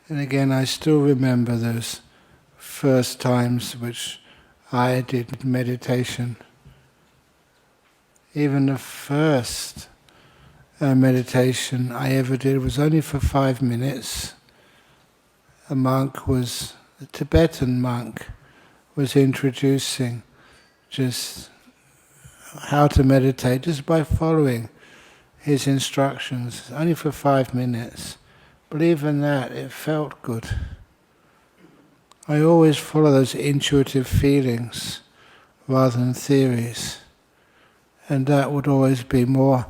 And again, I still remember those first times which I did meditation. Even the first meditation I ever did was only for 5 minutes. A Tibetan monk was introducing just how to meditate just by following his instructions, only for 5 minutes. But even that, it felt good. I always follow those intuitive feelings rather than theories, and that would always be more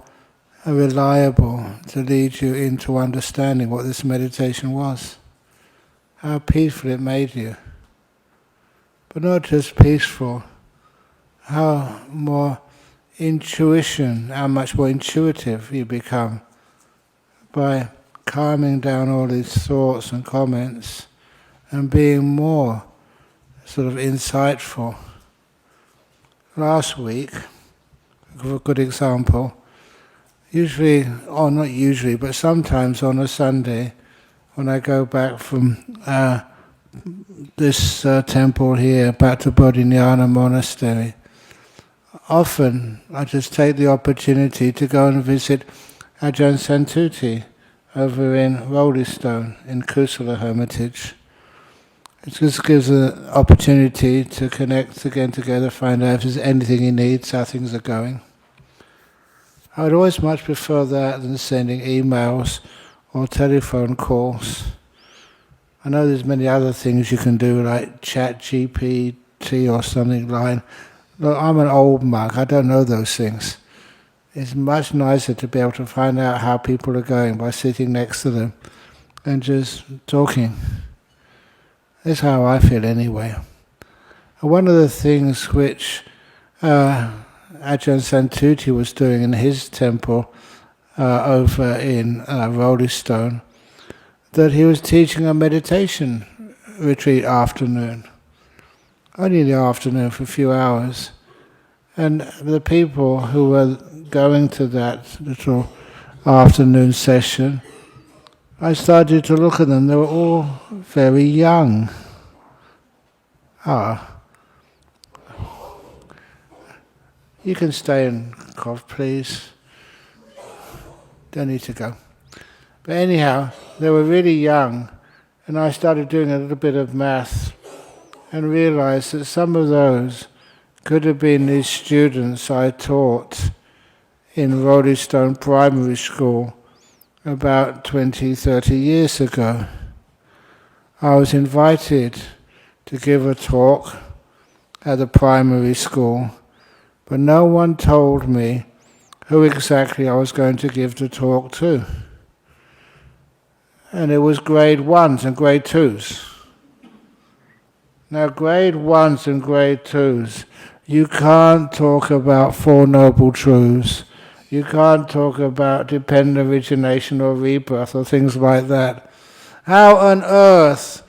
reliable to lead you into understanding what this meditation was, how peaceful it made you. But not just peaceful, how much more intuitive you become by calming down all these thoughts and comments and being more sort of insightful. Last week, a good example, but sometimes on a Sunday, when I go back from this temple here back to Bodhinyana Monastery, often I just take the opportunity to go and visit Ajahn Santuti over in Rollystone in Kusala Hermitage. It just gives an opportunity to connect again together, find out if there's anything he needs, how things are going. I would always much prefer that than sending emails or telephone calls. I know there's many other things you can do, like chat GPT or something like. Look, I'm an old monk, I don't know those things. It's much nicer to be able to find out how people are going by sitting next to them and just talking. That's how I feel anyway. One of the things which Ajahn Santuti was doing in his temple over in Rollystone, that he was teaching a meditation retreat afternoon, only in the afternoon for a few hours. And the people who were going to that little afternoon session, I started to look at them, they were all very young. You can stay and cough, please. Don't need to go. But anyhow, they were really young, and I started doing a little bit of math and realized that some of those could have been these students I taught in Rollystone Primary School about 20, 30 years ago. I was invited to give a talk at the primary school, but no one told me who exactly I was going to give the talk to. And it was grade 1s and grade 2s. Now, grade 1s and grade 2s, you can't talk about Four Noble Truths. You can't talk about dependent origination or rebirth or things like that. How on earth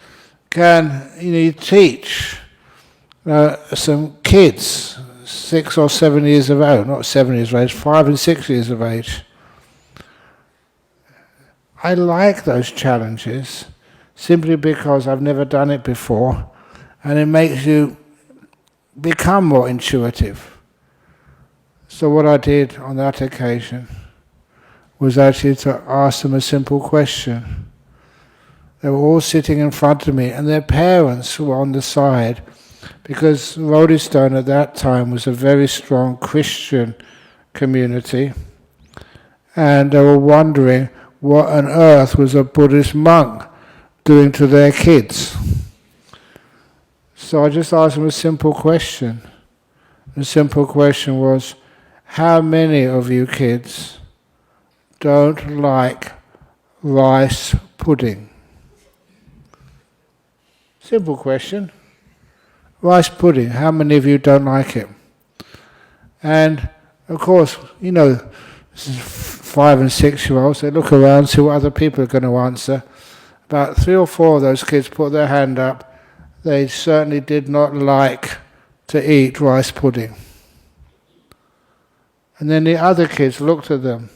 can you teach some kids 6 or 7 years of age, not 7 years of age, 5 and 6 years of age? I like those challenges simply because I've never done it before, and it makes you become more intuitive. So what I did on that occasion was actually to ask them a simple question. They were all sitting in front of me, and their parents were on the side, because Rollystone at that time was a very strong Christian community, and they were wondering what on earth was a Buddhist monk doing to their kids. So I just asked them a simple question. The simple question was, how many of you kids don't like rice pudding? Simple question. Rice pudding, how many of you don't like it? And of course, 5 and 6 year olds, they look around, see what other people are going to answer. About 3 or 4 of those kids put their hand up. They certainly did not like to eat rice pudding. And then the other kids looked at them,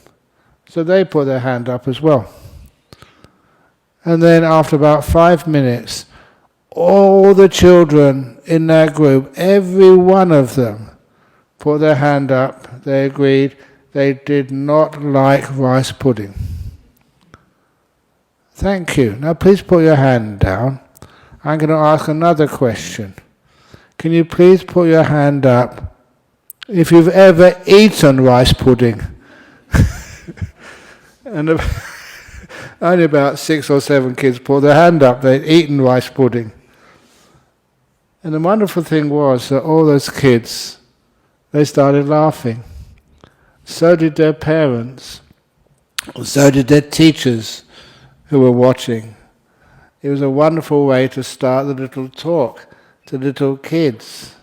so they put their hand up as well. And then after about 5 minutes, all the children in that group, every one of them, put their hand up. They agreed they did not like rice pudding. Thank you. Now please put your hand down. I'm going to ask another question. Can you please put your hand up if you've ever eaten rice pudding? And only about 6 or 7 kids put their hand up. They'd eaten rice pudding. And the wonderful thing was that all those kids, they started laughing. So did their parents. So did their teachers who were watching. It was a wonderful way to start the little talk to little kids.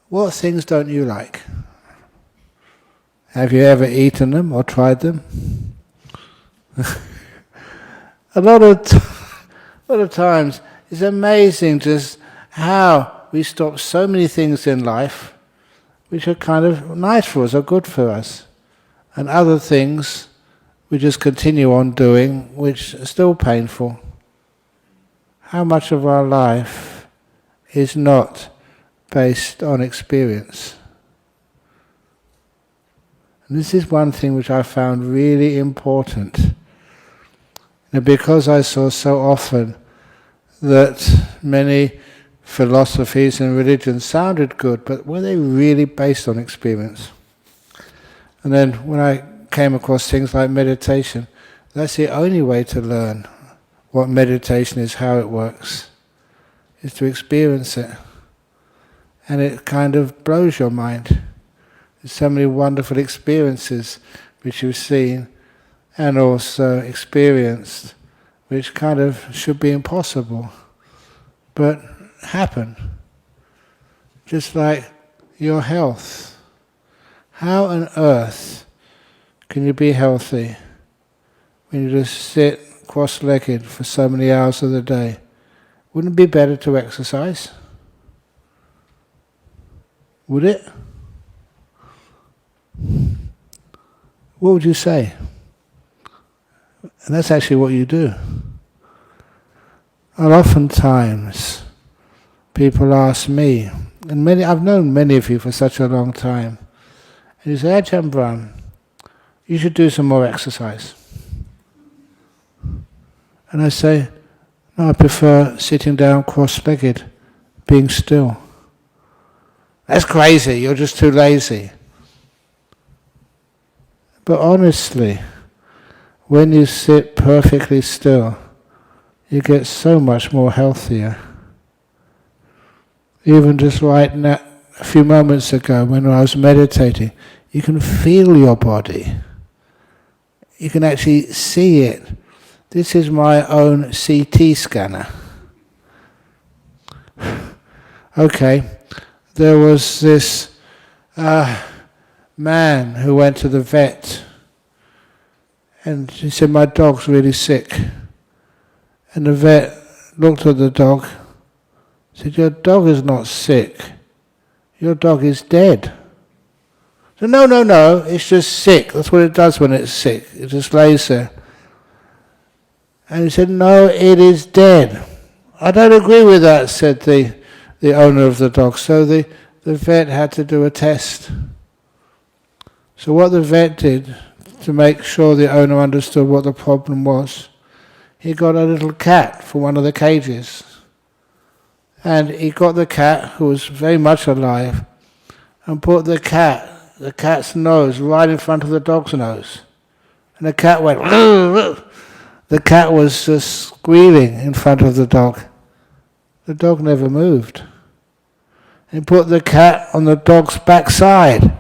What things don't you like? Have you ever eaten them or tried them? A lot of times it's amazing just how we stop so many things in life which are kind of nice for us or good for us, and other things we just continue on doing which are still painful. How much of our life is not based on experience? And this is one thing which I found really important. And because I saw so often that many philosophies and religions sounded good, but were they really based on experience? And then when I came across things like meditation, that's the only way to learn what meditation is, how it works, is to experience it. And it kind of blows your mind. There's so many wonderful experiences which you've seen and also experienced, which kind of should be impossible, but happen. Just like your health. How on earth can you be healthy when you just sit cross-legged for so many hours of the day? Wouldn't it be better to exercise? Would it? What would you say? And that's actually what you do. And oftentimes people ask me, and I've known many of you for such a long time, and you say, Ajahn Brahm, you should do some more exercise. And I say, no, I prefer sitting down cross-legged, being still. That's crazy, you're just too lazy. But honestly, when you sit perfectly still, you get so much more healthier. Even just right now, a few moments ago when I was meditating, you can feel your body. You can actually see it. This is my own CT scanner. Okay, there was this man who went to the vet, and he said, my dog's really sick. And the vet looked at the dog, said, your dog is not sick, your dog is dead. So no, it's just sick. That's what it does when it's sick. It just lays there. And he said, no, it is dead. I don't agree with that, said the owner of the dog. So the vet had to do a test. So what the vet did, to make sure the owner understood what the problem was, he got a little cat from one of the cages. And he got the cat, who was very much alive, and put the cat's nose right in front of the dog's nose. And the cat went, the cat was just squealing in front of the dog. The dog never moved. He put the cat on the dog's backside,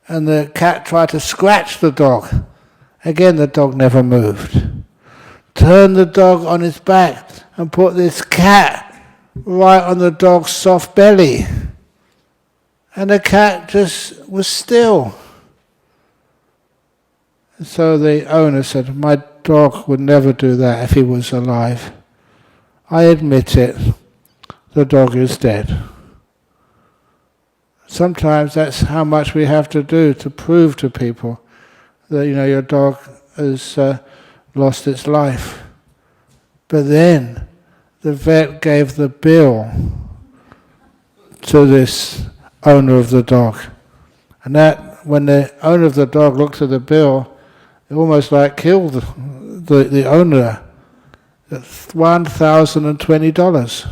and the cat tried to scratch the dog. Again, the dog never moved. Turned the dog on his back and put this cat right on the dog's soft belly. And the cat just was still. And so the owner said, my dog would never do that if he was alive. I admit it, the dog is dead. Sometimes that's how much we have to do to prove to people that, your dog has lost its life. But then the vet gave the bill to this owner of the dog. And that, when the owner of the dog looked at the bill, it almost like killed the owner. $1,020.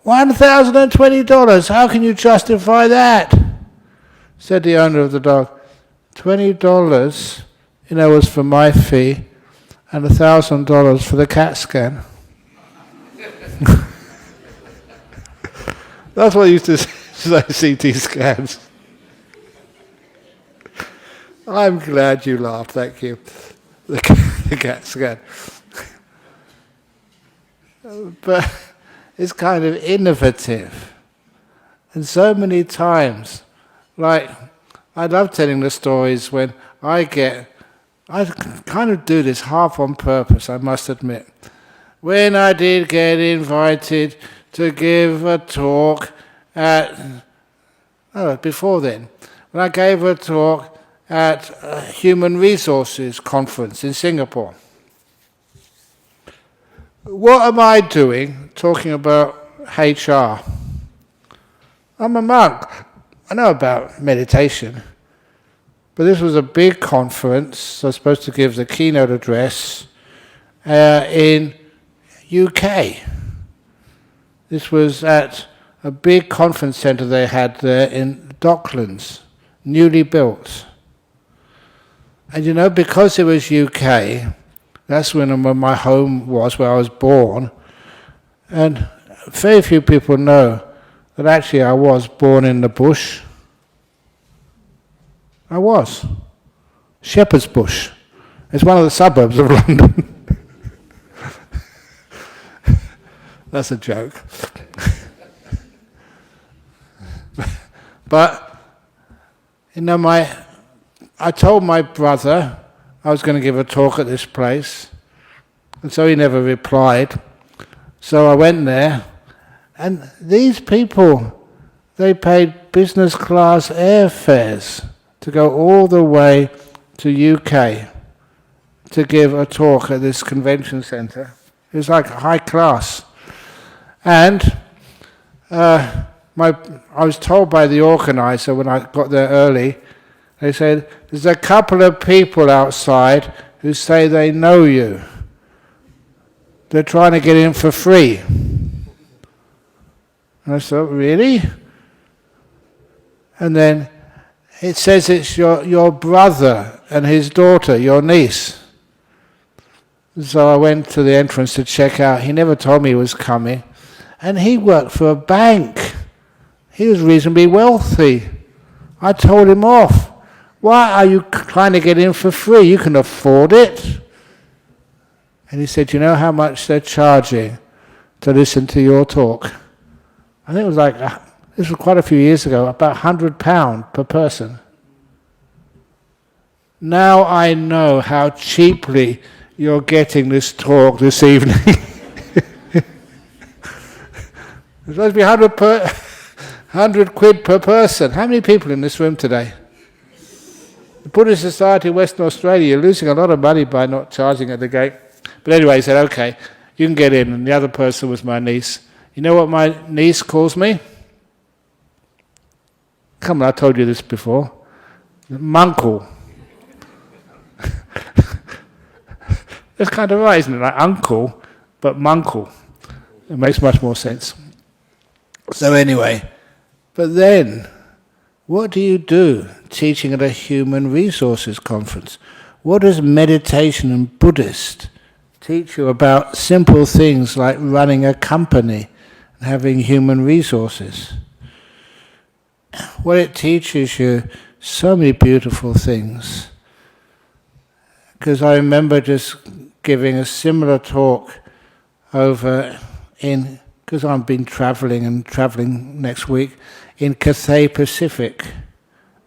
$1,020! How can you justify that? Said the owner of the dog. $20, was for my fee, and $1,000 for the CAT scan. That's what I used to say, CT scans. I'm glad you laughed, thank you. The CAT scan. But it's kind of innovative. And so many times, like, I love telling the stories when I kind of do this half on purpose, I must admit. When I did get invited to give a talk before then, when I gave a talk at a human resources conference in Singapore. What am I doing talking about HR? I'm a monk. I know about meditation. But this was a big conference. So I was supposed to give the keynote address in UK. This was at a big conference centre they had there in Docklands, newly built. And because it was UK, that's where my home was, where I was born. And very few people know that actually I was born in the bush. I was. Shepherd's Bush. It's one of the suburbs of London. That's a joke. But, I told my brother I was going to give a talk at this place, and so he never replied. So I went there, and these people, they paid business class airfares to go all the way to UK to give a talk at this convention centre. It was like high class. And I was told by the organiser when I got there early, they said, there's a couple of people outside who say they know you. They're trying to get in for free. And I thought, really? And then it says it's your brother and his daughter, your niece. So I went to the entrance to check out. He never told me he was coming. And he worked for a bank. He was reasonably wealthy. I told him off. Why are you trying to get in for free? You can afford it. And he said, you know how much they're charging to listen to your talk? I think it was this was quite a few years ago, about £100 per person. Now I know how cheaply you're getting this talk this evening. It's supposed to be 100 quid per person. How many people in this room today? The Buddhist Society of Western Australia, you're losing a lot of money by not charging at the gate. But anyway, he said, okay, you can get in. And the other person was my niece. You know what my niece calls me? Come on, I told you this before. Munkle. That's kind of right, isn't it? Like uncle, but munkle. It makes much more sense. So anyway, but then, what do you do teaching at a human resources conference? What does meditation and Buddhist teach you about simple things like running a company and having human resources? Well, it teaches you so many beautiful things. Because I remember just giving a similar talk over because I've been travelling next week, in Cathay Pacific.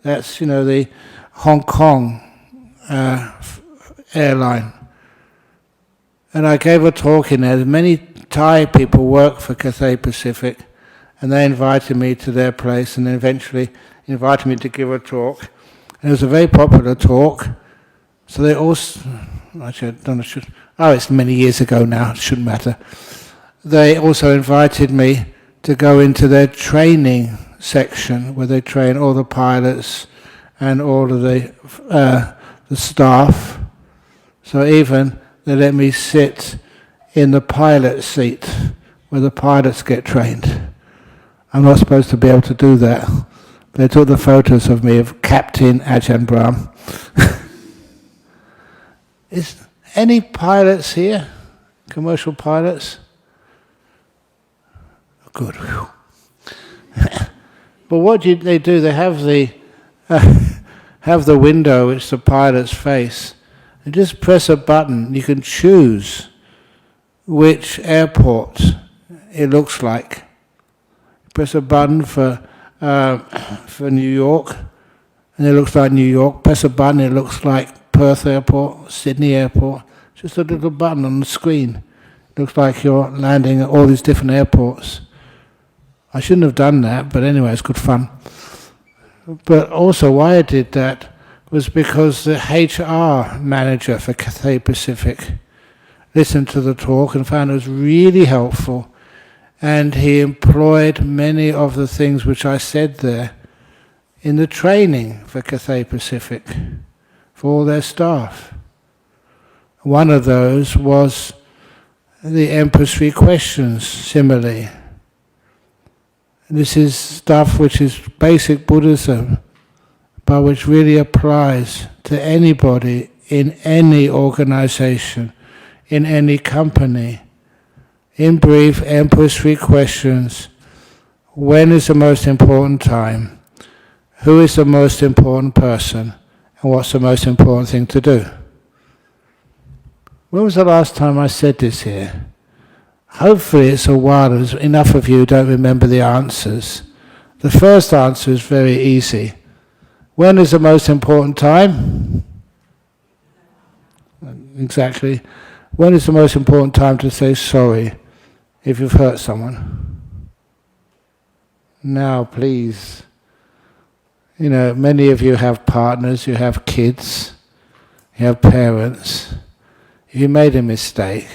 That's, the Hong Kong airline. And I gave a talk in there. Many Thai people work for Cathay Pacific, and they invited me to their place, and then eventually invited me to give a talk. And it was a very popular talk. So they also, actually, I don't know, it's many years ago now, it shouldn't matter. They also invited me to go into their training section where they train all the pilots and all of the staff. So even they let me sit in the pilot seat where the pilots get trained. I'm not supposed to be able to do that. They took the photos of me of Captain Ajahn Brahm. Is any pilots here? Commercial pilots? Good. But what they do? They have the window which the pilots face, and just press a button. You can choose which airport it looks like. Press a button for New York, and it looks like New York. Press a button, it looks like Perth Airport, Sydney Airport. Just a little button on the screen. It looks like you're landing at all these different airports. I shouldn't have done that, but anyway, it's good fun. But also why I did that was because the HR manager for Cathay Pacific listened to the talk and found it was really helpful, and he employed many of the things which I said there in the training for Cathay Pacific, for all their staff. One of those was the Emperor's 3 questions simile. This is stuff which is basic Buddhism, but which really applies to anybody in any organization, in any company. In brief, Emperor's 3 questions. When is the most important time? Who is the most important person? And what's the most important thing to do? When was the last time I said this here? Hopefully it's a while, enough of you don't remember the answers. The first answer is very easy. When is the most important time? Exactly. When is the most important time to say sorry if you've hurt someone? Now, please. You know, many of you have partners, you have kids, you have parents. If you made a mistake,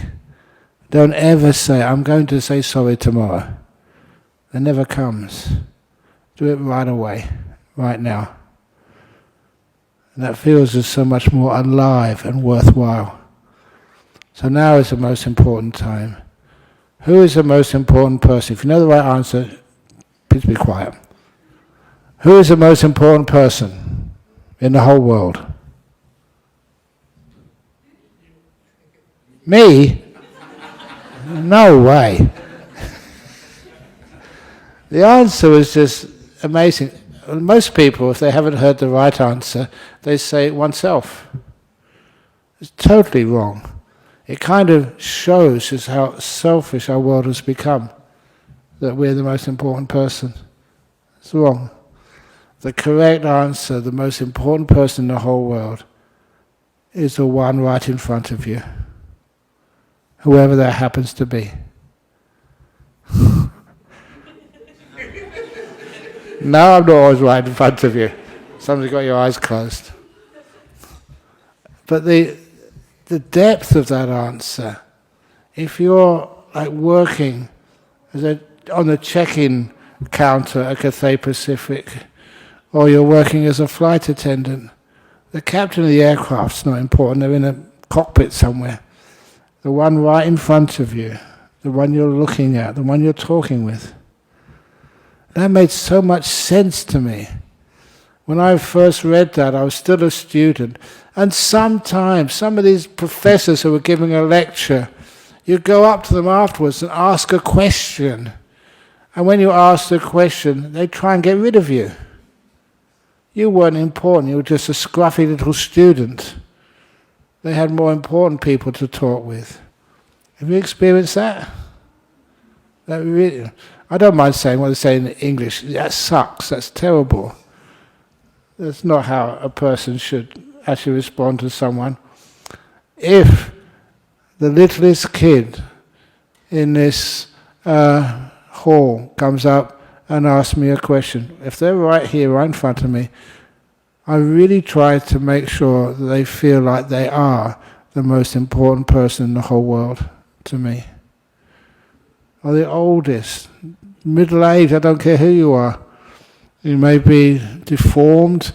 don't ever say, I'm going to say sorry tomorrow. It never comes. Do it right away, right now. And that feels just so much more alive and worthwhile. So now is the most important time. Who is the most important person? If you know the right answer, please be quiet. Who is the most important person in the whole world? Me? No way. The answer was just amazing. Most people, if they haven't heard the right answer, they say oneself. It's totally wrong. It kind of shows just how selfish our world has become, that we're the most important person. It's wrong. The correct answer, the most important person in the whole world, is the one right in front of you, whoever that happens to be. No, I'm not always right in front of you. Somebody's got your eyes closed. But the depth of that answer, if you're like working on the check-in counter at Cathay Pacific, or you're working as a flight attendant, the captain of the aircraft's not important, they're in a cockpit somewhere. The one right in front of you, the one you're looking at, the one you're talking with. That made so much sense to me. When I first read that, I was still a student. And sometimes, some of these professors who were giving a lecture, you go up to them afterwards and ask a question. And when you ask the question, they try and get rid of you. You weren't important, you were just a scruffy little student. They had more important people to talk with. Have you experienced that? That really, I don't mind saying what they say in English. That sucks, that's terrible. That's not how a person should actually respond to someone. If the littlest kid in this hall comes up and asks me a question, if they're right here, right in front of me, I really try to make sure that they feel like they are the most important person in the whole world to me. Or the oldest, middle-aged, I don't care who you are. You may be deformed,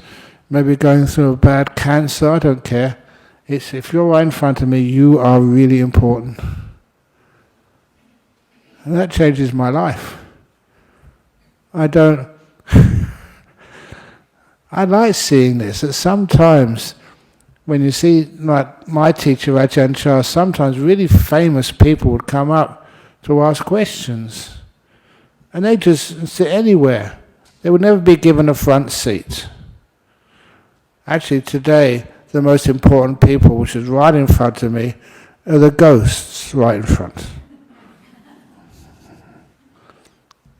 maybe going through a bad cancer, I don't care. If you're right in front of me, you are really important. And that changes my life. I like seeing this, that sometimes when you see, like my teacher Ajahn Brahm, sometimes really famous people would come up to ask questions. And they just sit anywhere. They would never be given a front seat. Actually today, the most important people, which is right in front of me, are the ghosts right in front.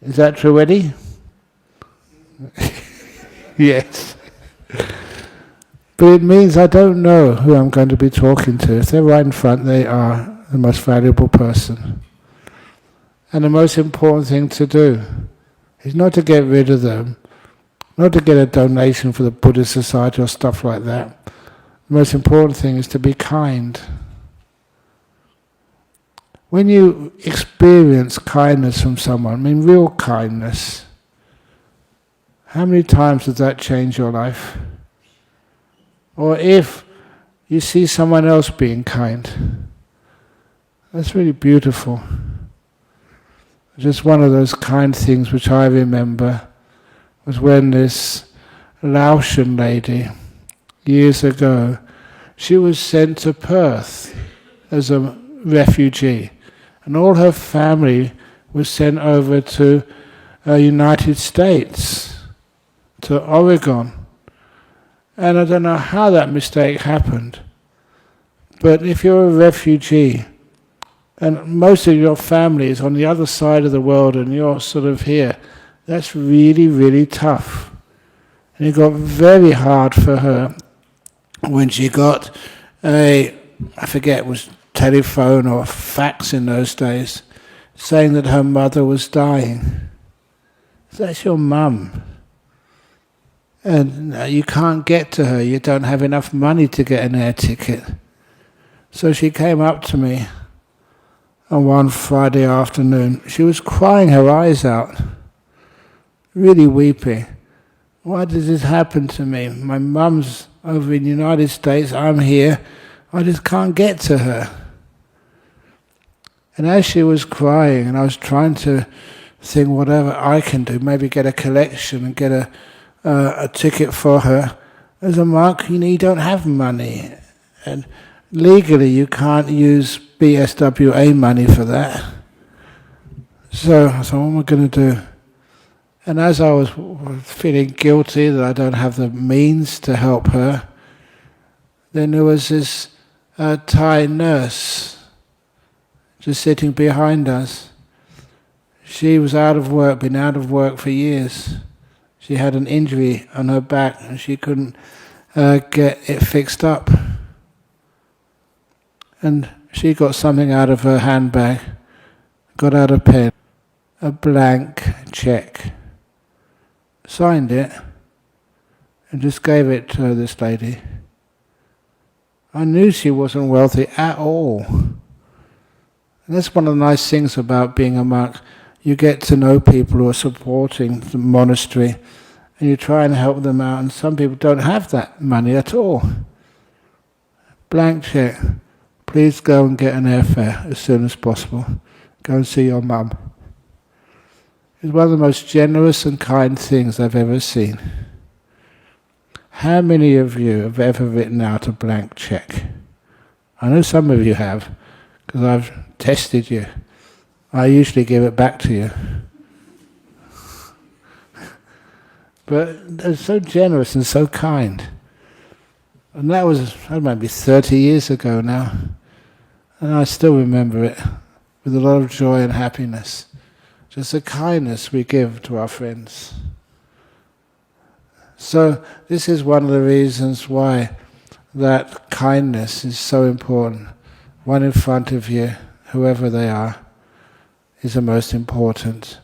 Is that true, Eddie? Yes. But it means I don't know who I'm going to be talking to. If they're right in front, they are the most valuable person. And the most important thing to do is not to get rid of them, not to get a donation for the Buddhist Society or stuff like that. The most important thing is to be kind. When you experience kindness from someone, I mean real kindness, how many times does that change your life? Or if you see someone else being kind, that's really beautiful. Just one of those kind things which I remember was when this Laotian lady, years ago, she was sent to Perth as a refugee, and all her family was sent over to United States, to Oregon. And I don't know how that mistake happened, but if you're a refugee and most of your family is on the other side of the world and you're sort of here, that's really, really tough. And it got very hard for her when she got I forget, it was telephone or fax in those days, saying that her mother was dying. So that's your mum. And you can't get to her, you don't have enough money to get an air ticket. So she came up to me on one Friday afternoon. She was crying her eyes out, really weeping. Why did this happen to me? My mum's over in the United States, I'm here, I just can't get to her. And as she was crying, and I was trying to think whatever I can do, maybe get a collection and get a ticket for her. As a monk, you don't have money, and legally you can't use BSWA money for that. So I thought, what am I going to do? And as I was feeling guilty that I don't have the means to help her, then there was this Thai nurse just sitting behind us. She was out of work, been out of work for years. She had an injury on her back and she couldn't get it fixed up. And she got something out of her handbag, got out a pen, a blank check, signed it, and just gave it to this lady. I knew she wasn't wealthy at all. And that's one of the nice things about being a monk. You get to know people who are supporting the monastery, and you try and help them out, and some people don't have that money at all. Blank check. Please go and get an airfare as soon as possible. Go and see your mum. It's one of the most generous and kind things I've ever seen. How many of you have ever written out a blank check? I know some of you have, because I've tested you. I usually give it back to you. But they're so generous and so kind. And that was, maybe 30 years ago now. And I still remember it with a lot of joy and happiness. Just the kindness we give to our friends. So this is one of the reasons why that kindness is so important. One in front of you, whoever they are, is the most important.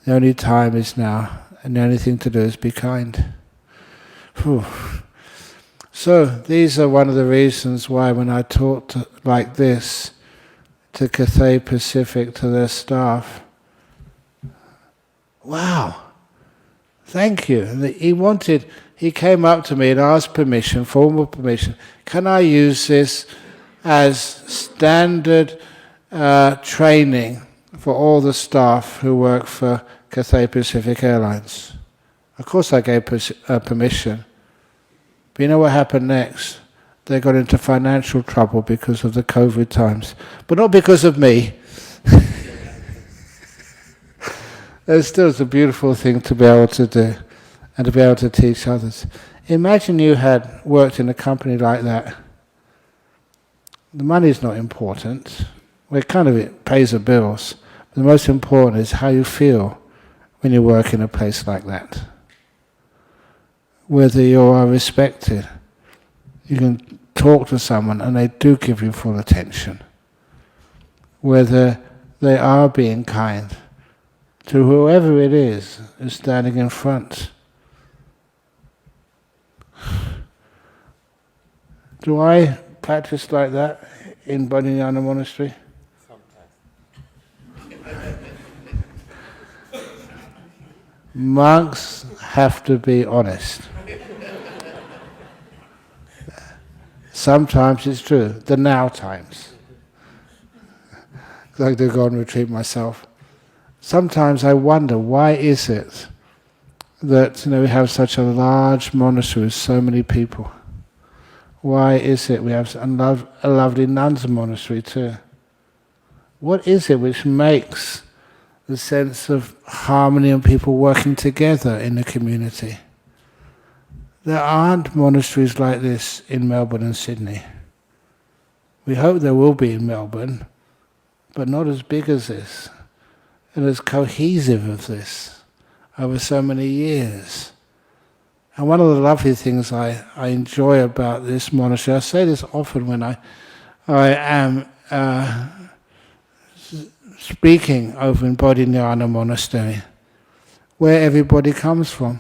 The only time is now, and the only thing to do is be kind. Whew. So these are one of the reasons why when I talk like this to Cathay Pacific, to their staff, wow, thank you. And he came up to me and asked permission, formal permission, can I use this as standard training for all the staff who work for Cathay Pacific Airlines? Of course I gave permission. But you know what happened next? They got into financial trouble because of the COVID times. But not because of me. It's still a beautiful thing to be able to do and to be able to teach others. Imagine you had worked in a company like that. The money's not important. Well, it pays the bills. But the most important is how you feel when you work in a place like that. Whether you are respected. You can talk to someone and they do give you full attention. Whether they are being kind to whoever it is who's standing in front. Do I practice like that in Bodhinyana Monastery? Sometimes. Monks have to be honest. Sometimes it's true, the now times. I like to go on retreat myself. Sometimes I wonder, why is it that we have such a large monastery with so many people? Why is it we have a lovely nuns monastery too? What is it which makes the sense of harmony and people working together in the community? There aren't monasteries like this in Melbourne and Sydney. We hope there will be in Melbourne, but not as big as this, and as cohesive as this over so many years. And one of the lovely things I enjoy about this monastery, I say this often when I am speaking over in Bodhinyana Monastery, where everybody comes from.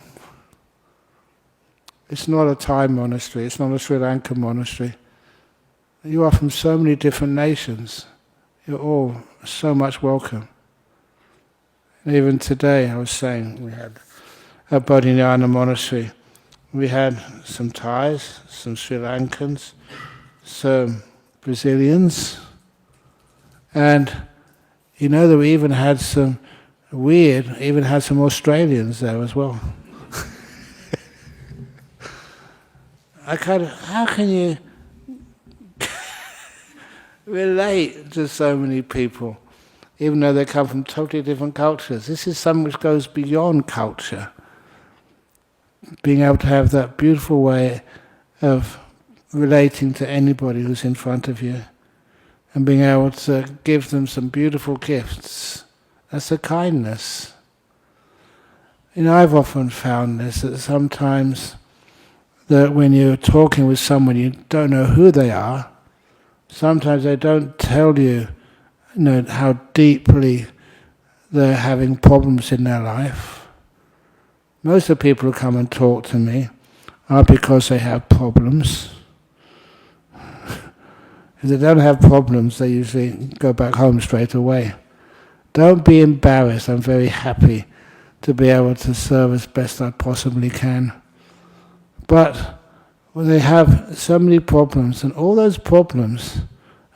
It's not a Thai monastery, it's not a Sri Lankan monastery. You are from so many different nations. You're all so much welcome. And even today, I was saying, we had a Bodhinyana monastery. We had some Thais, some Sri Lankans, some Brazilians, and that we even had some Australians there as well. How can you relate to so many people, even though they come from totally different cultures? This is something which goes beyond culture. Being able to have that beautiful way of relating to anybody who's in front of you and being able to give them some beautiful gifts. That's a kindness. I've often found this, that sometimes that when you're talking with someone you don't know who they are, sometimes they don't tell you, how deeply they're having problems in their life. Most of the people who come and talk to me are because they have problems. If they don't have problems, they usually go back home straight away. Don't be embarrassed. I'm very happy to be able to serve as best I possibly can. But when they have so many problems, and all those problems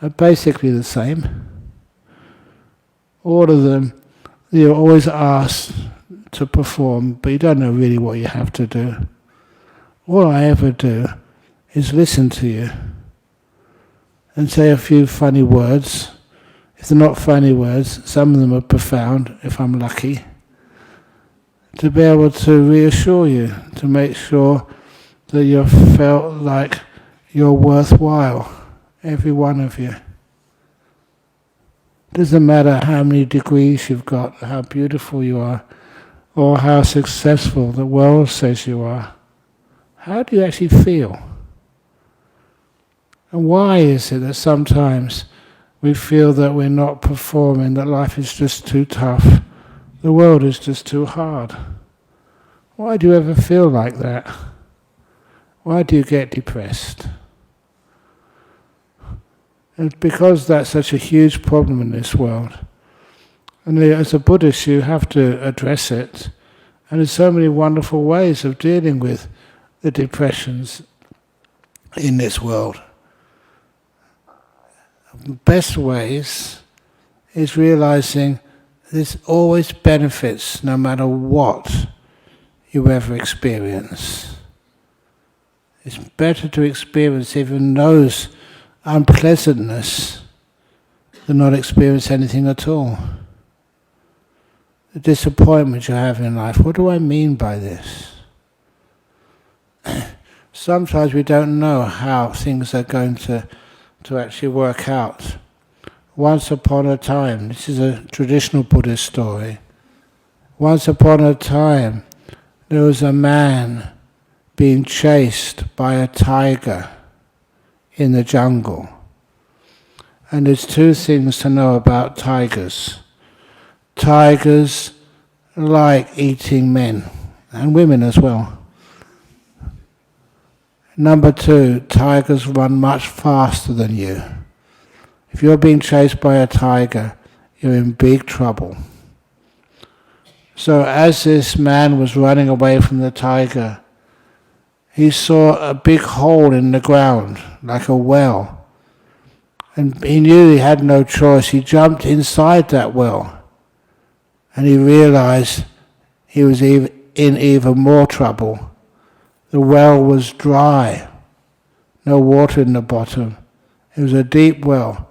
are basically the same. All of them, you're always asked to perform, but you don't know really what you have to do. All I ever do is listen to you and say a few funny words. If they're not funny words, some of them are profound, if I'm lucky, to be able to reassure you, to make sure that you felt like you're worthwhile, every one of you. Doesn't matter how many degrees you've got, how beautiful you are, or how successful the world says you are. How do you actually feel? And why is it that sometimes we feel that we're not performing, that life is just too tough, the world is just too hard? Why do you ever feel like that? Why do you get depressed? It's because that's such a huge problem in this world. And as a Buddhist, you have to address it. And there's so many wonderful ways of dealing with the depressions in this world. The best ways is realizing there's always benefits no matter what you ever experience. It's better to experience even those unpleasantness than not experience anything at all. The disappointment you have in life, what do I mean by this? Sometimes we don't know how things are going to actually work out. Once upon a time, this is a traditional Buddhist story, once upon a time there was a man being chased by a tiger in the jungle. And there's two things to know about tigers. Tigers like eating men, and women as well. Number two, tigers run much faster than you. If you're being chased by a tiger, you're in big trouble. So as this man was running away from the tiger, he saw a big hole in the ground, like a well. And he knew he had no choice. He jumped inside that well. And he realized he was in even more trouble. The well was dry, no water in the bottom. It was a deep well.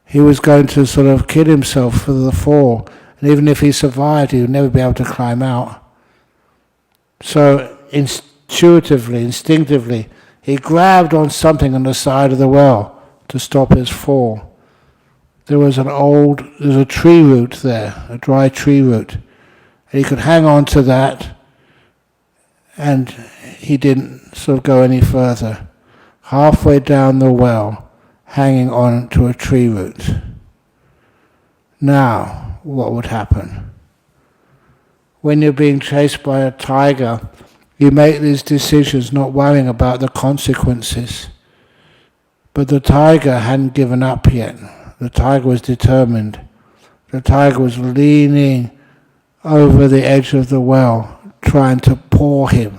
He was going to sort of kill himself for the fall. And even if he survived, he would never be able to climb out. So instinctively, he grabbed on something on the side of the well to stop his fall. There was a tree root there, a dry tree root. And he could hang on to that, and he didn't sort of go any further. Halfway down the well, hanging on to a tree root. Now, what would happen? When you're being chased by a tiger, you make these decisions not worrying about the consequences. But the tiger hadn't given up yet. The tiger was determined. The tiger was leaning over the edge of the well, trying to paw him.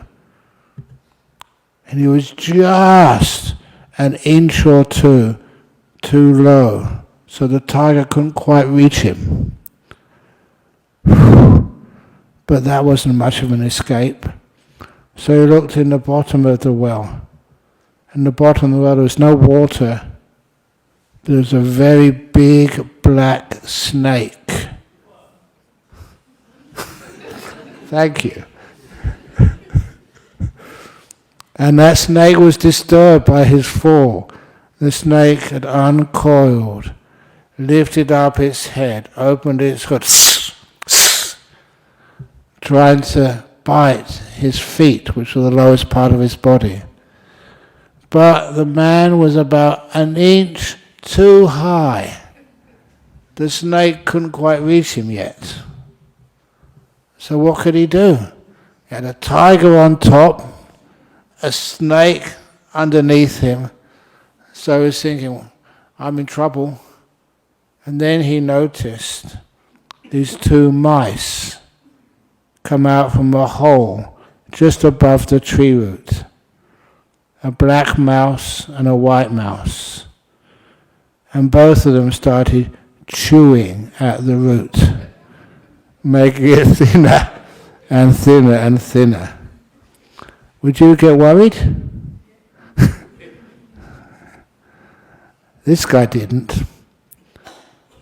And he was just an inch or two too low, so the tiger couldn't quite reach him. But that wasn't much of an escape. So he looked in the bottom of the well. In the bottom of the well there was no water. There was a very big black snake. Thank you. And that snake was disturbed by his fall. The snake had uncoiled, lifted up its head, opened its hood, trying to bite his feet, which were the lowest part of his body. But the man was about an inch too high. The snake couldn't quite reach him yet. So what could he do? He had a tiger on top, a snake underneath him. So he was thinking, I'm in trouble. And then he noticed these two mice come out from a hole just above the tree root. A black mouse and a white mouse. And both of them started chewing at the root, making it thinner and thinner and thinner. Would you get worried? This guy didn't,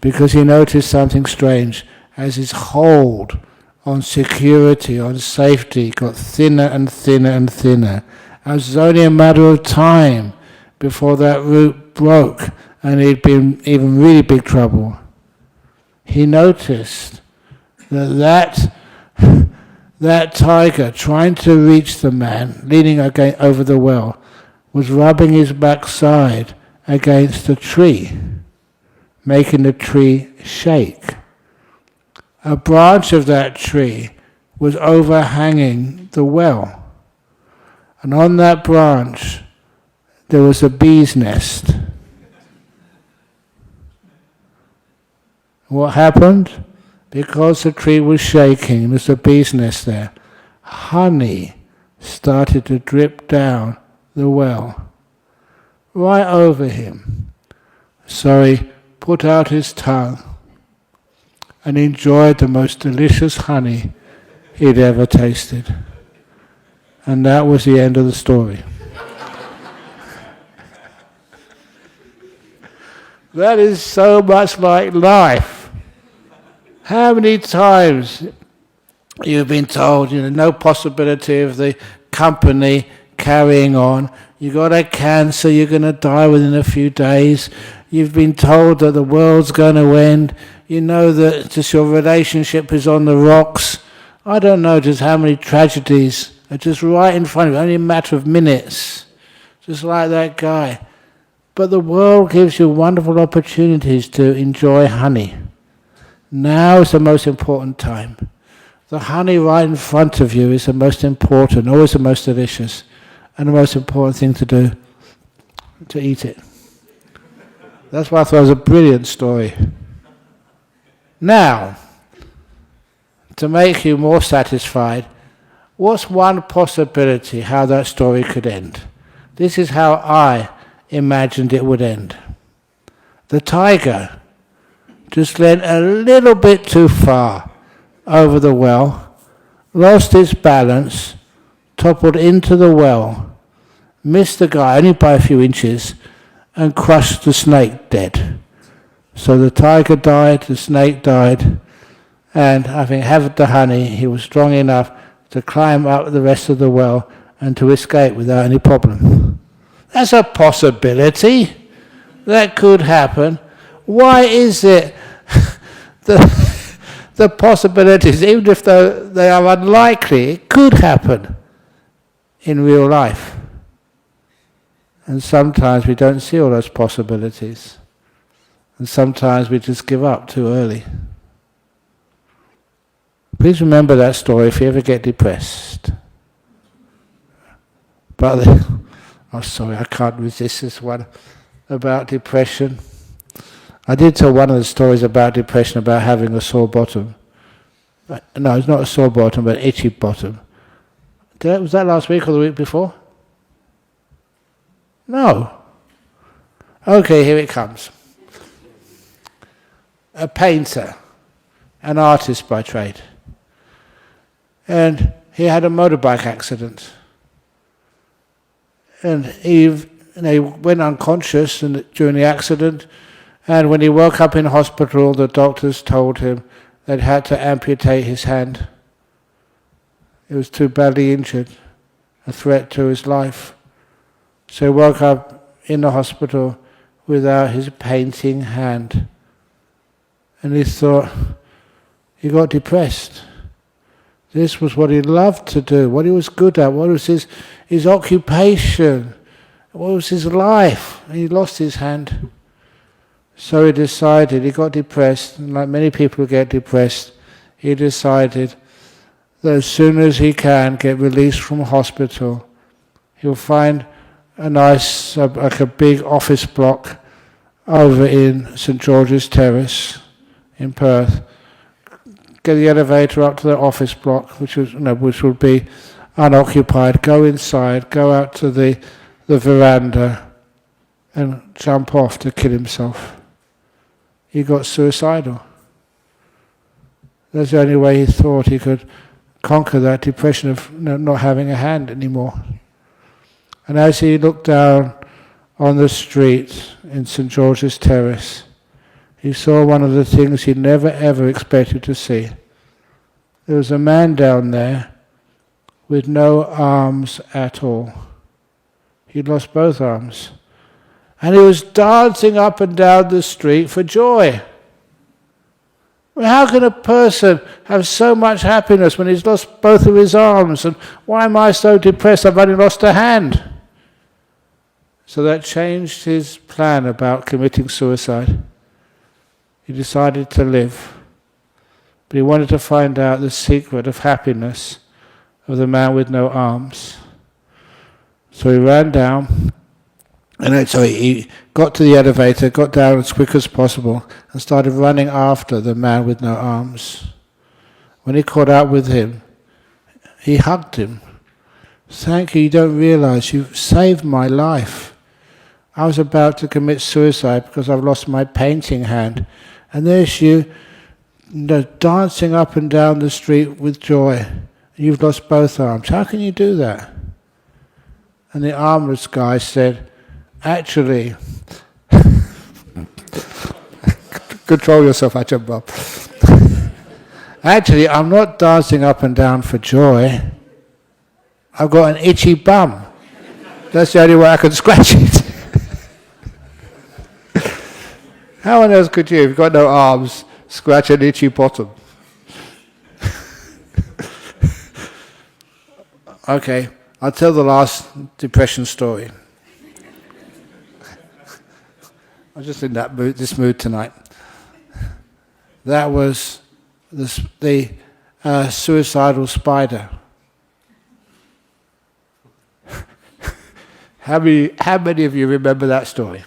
because he noticed something strange. As his hold on security, on safety, got thinner and thinner and thinner. And it was only a matter of time before that root broke and he'd been even really big trouble. He noticed that tiger trying to reach the man, leaning over the well, was rubbing his backside against a tree, making the tree shake. A branch of that tree was overhanging the well. And on that branch, there was a bee's nest. What happened? Because the tree was shaking, there's a bee's nest there. Honey started to drip down the well, right over him. So he put out his tongue and enjoyed the most delicious honey he'd ever tasted. And that was the end of the story. That is so much like life. How many times you've been told, no possibility of the company carrying on. You got a cancer, you're going to die within a few days. You've been told that the world's going to end. You know that just your relationship is on the rocks. I don't know just how many tragedies are just right in front of you, only a matter of minutes. Just like that guy. But the world gives you wonderful opportunities to enjoy honey. Now is the most important time. The honey right in front of you is the most important, always the most delicious, and the most important thing to do, to eat it. That's why I thought it was a brilliant story. Now, to make you more satisfied, what's one possibility how that story could end? This is how I imagined it would end. The tiger just went a little bit too far over the well, lost its balance, toppled into the well, missed the guy only by a few inches, and crushed the snake dead. So the tiger died, the snake died, and having had the honey, he was strong enough to climb up the rest of the well and to escape without any problem. That's a possibility. That could happen. Why is it the possibilities, even if they are unlikely, it could happen in real life? And sometimes we don't see all those possibilities. And sometimes we just give up too early. Please remember that story if you ever get depressed. But oh, sorry, I can't resist this one about depression. I did tell one of the stories about depression, about having a sore bottom. No, it's not a sore bottom, but an itchy bottom. Was that last week or the week before? No. Okay, here it comes. A painter, an artist by trade. And he had a motorbike accident. And he went unconscious during the accident, and when he woke up in hospital, the doctors told him they'd had to amputate his hand. He was too badly injured, a threat to his life. So he woke up in the hospital without his painting hand. And he thought, he got depressed. This was what he loved to do, what he was good at, what was his occupation, what was his life. And he lost his hand. So he decided, he got depressed, and like many people who get depressed, he decided that as soon as he can get released from hospital, he'll find a nice, like a big office block over in St. George's Terrace in Perth, get the elevator up to the office block, which would be unoccupied, go inside, go out to the veranda and jump off to kill himself. He got suicidal. That's the only way he thought he could conquer that depression of not having a hand anymore. And as he looked down on the street in St. George's Terrace, he saw one of the things he never ever expected to see. There was a man down there with no arms at all. He'd lost both arms. And he was dancing up and down the street for joy. Well, how can a person have so much happiness when he's lost both of his arms? And why am I so depressed? I've only lost a hand. So that changed his plan about committing suicide. He decided to live. But he wanted to find out the secret of happiness of the man with no arms. So he ran down, and so he got to the elevator, got down as quick as possible, and started running after the man with no arms. When he caught up with him, he hugged him. "Thank you, you don't realize you've saved my life. I was about to commit suicide because I've lost my painting hand. And there's you, dancing up and down the street with joy. You've lost both arms. How can you do that?" And the armless guy said, "Actually," control yourself, Ajahn Brahm. "Actually, I'm not dancing up and down for joy. I've got an itchy bum. That's the only way I can scratch it." How on earth could you, if you've got no arms, scratch an itchy bottom? Okay, I'll tell the last depression story. I'm just in this mood tonight. That was the suicidal spider. How many of you remember that story?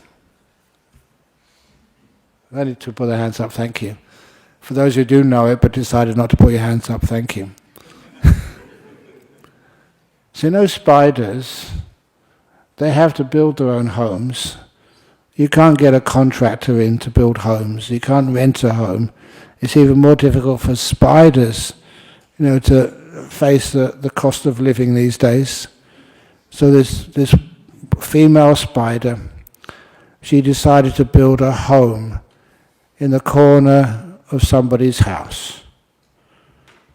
I need to put their hands up, thank you. For those who do know it but decided not to put your hands up, thank you. So spiders, they have to build their own homes. You can't get a contractor in to build homes. You can't rent a home. It's even more difficult for spiders, to face the cost of living these days. So this female spider, she decided to build a home in the corner of somebody's house.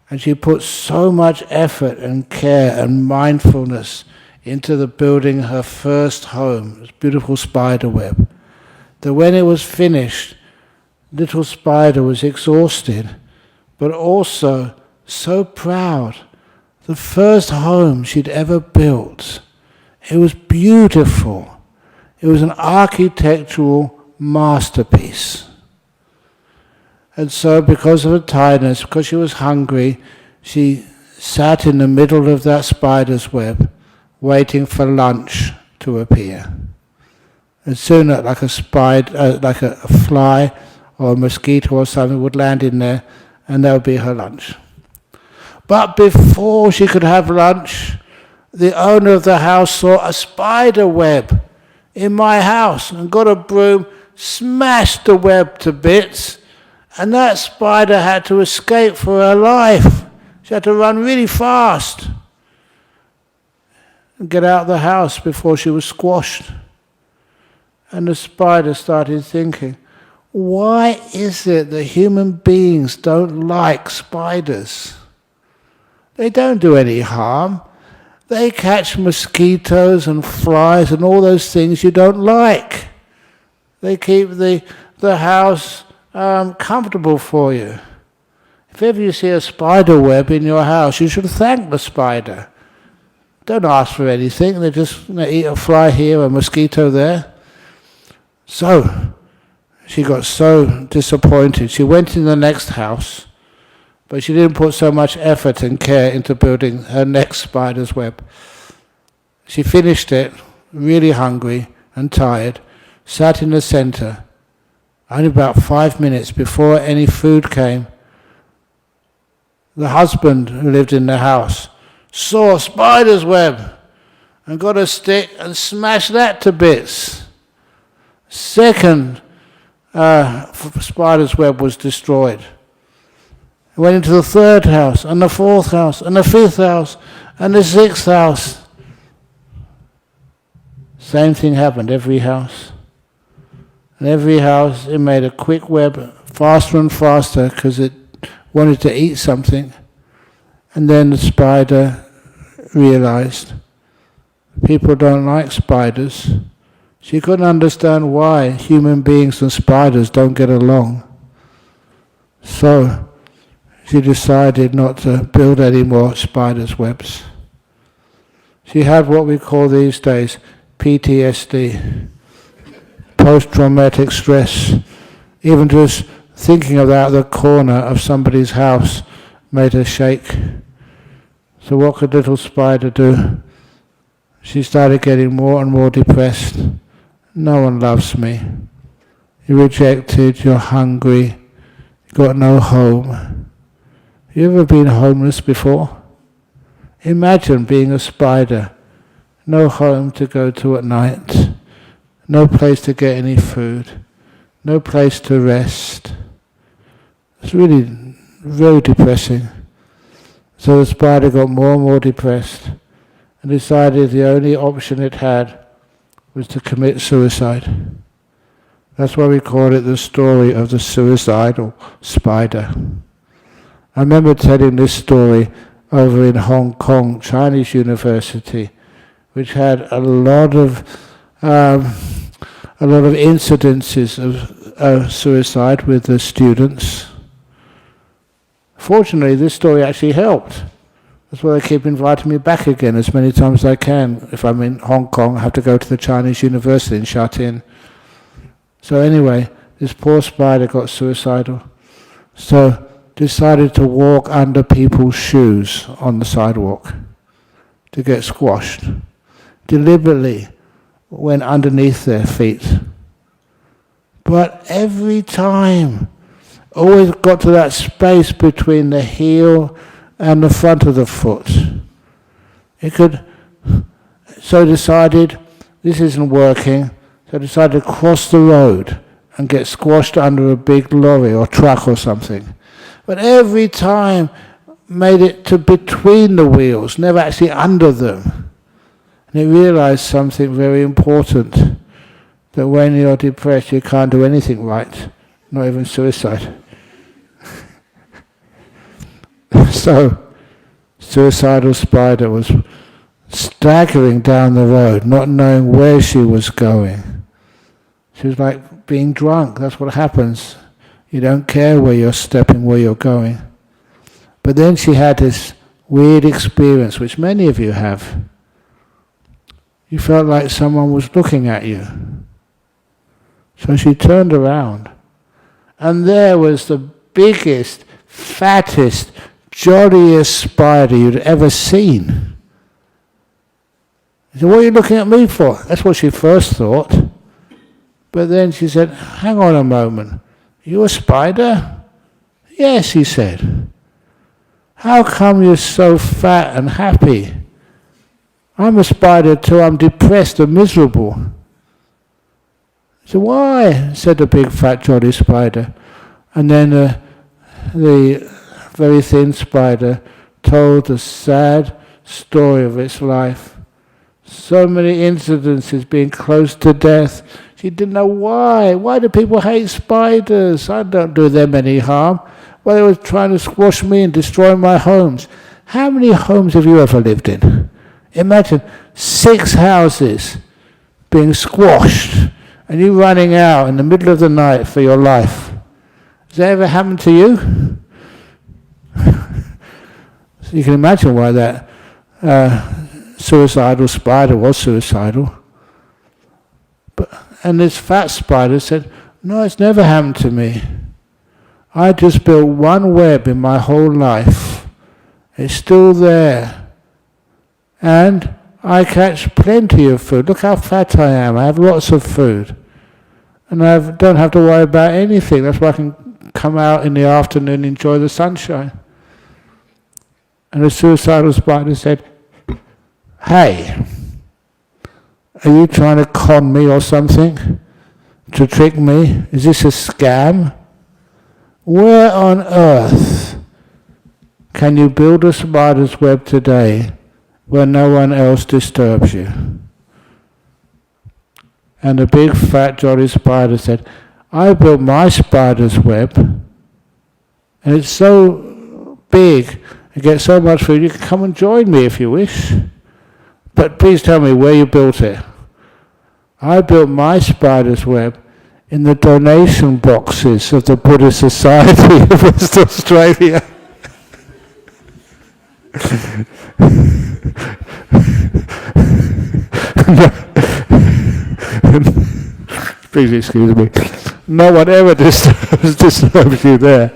And she put so much effort and care and mindfulness into the building her first home, this beautiful spider web, that when it was finished, little spider was exhausted, but also so proud. The first home she'd ever built, it was beautiful. It was an architectural masterpiece. And so because of her tiredness, because she was hungry, she sat in the middle of that spider's web, waiting for lunch to appear. And soon, like a fly or a mosquito or something would land in there, and that would be her lunch. But before she could have lunch, the owner of the house saw a spider web in my house and got a broom, smashed the web to bits, and that spider had to escape for her life. She had to run really fast and get out of the house before she was squashed. And the spider started thinking, why is it that human beings don't like spiders? They don't do any harm. They catch mosquitoes and flies and all those things you don't like. They keep the house comfortable for you. If ever you see a spider web in your house, you should thank the spider. Don't ask for anything. They just eat a fly here, a mosquito there. So she got so disappointed. She went in the next house, but she didn't put so much effort and care into building her next spider's web. She finished it, really hungry and tired, sat in the center. Only about 5 minutes before any food came, the husband who lived in the house saw a spider's web and got a stick and smashed that to bits. Second spider's web was destroyed. He went into the third house, and the fourth house, and the fifth house, and the sixth house. Same thing happened every house. And every house, it made a quick web, faster and faster, because it wanted to eat something. And then the spider realized people don't like spiders. She couldn't understand why human beings and spiders don't get along. So she decided not to build any more spiders' webs. She had what we call these days PTSD, post-traumatic stress. Even just thinking about the corner of somebody's house made her shake. So what could little spider do? she started getting more and more depressed. No one loves me. You're rejected, you're hungry, you've got no home. You ever been homeless before? Imagine being a spider. No home to go to at night. No place to get any food. No place to rest. It's really very depressing. So the spider got more and more depressed and decided the only option it had was to commit suicide. That's why we call it the story of the suicidal spider. I remember telling this story over in Hong Kong, Chinese University, which had a lot of incidences of suicide with the students. Fortunately, this story actually helped. That's why they keep inviting me back again as many times as I can. If I'm in Hong Kong, I have to go to the Chinese University and shut in. So anyway, this poor spider got suicidal. So decided to walk under people's shoes on the sidewalk to get squashed. Deliberately went underneath their feet. But every time, always got to that space between the heel and the front of the foot. So decided, this isn't working, so decided to cross the road and get squashed under a big lorry or truck or something. But every time made it to between the wheels, never actually under them. And he realized something very important, that when you're depressed you can't do anything right, not even suicide. So, suicidal spider was staggering down the road, not knowing where she was going. She was like being drunk. That's what happens. You don't care where you're stepping, where you're going. But then she had this weird experience, which many of you have. You felt like someone was looking at you. So she turned around, and there was the biggest, fattest, jolliest spider you'd ever seen. She said, "What are you looking at me for?" That's what she first thought. But then she said, "Hang on a moment. You a spider?" "Yes," he said. "How come you're so fat and happy?" "I'm a spider too. I'm depressed and miserable." "So why?" said the big fat jolly spider. And then the very thin spider told the sad story of its life. So many incidences, being close to death. She didn't know why. Why do people hate spiders? I don't do them any harm. Well, they were trying to squash me and destroy my homes. How many homes have you ever lived in? Imagine 6 houses being squashed and you running out in the middle of the night for your life. Has that ever happened to you? So you can imagine why that suicidal spider was suicidal. And this fat spider said, "No, it's never happened to me. I just built one web in my whole life. It's still there. And I catch plenty of food. Look how fat I am. I have lots of food. And I don't have to worry about anything. That's why I can come out in the afternoon and enjoy the sunshine." And the suicidal spider said, "Hey, are you trying to con me or something? To trick me? Is this a scam? Where on earth can you build a spider's web today where no one else disturbs you?" And the big fat jolly spider said, "I built my spider's web, and it's so big, I get so much food, you can come and join me if you wish. But please tell me where you built it." "I built my spider's web in the donation boxes of the Buddhist Society of West Australia." Please excuse me. No one ever disturbs you there.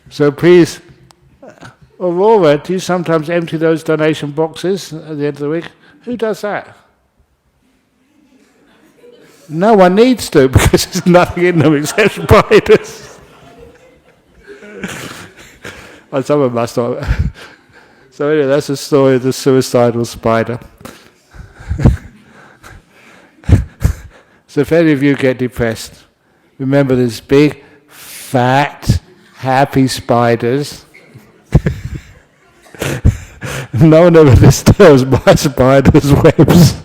So please, Aurora, do you sometimes empty those donation boxes at the end of the week? Who does that? No one needs to, because there's nothing in them except spiders. Well, someone must not. So anyway, that's the story of the suicidal spider. So if any of you get depressed, remember there's big, fat, happy spiders. No one ever disturbs my spider's webs.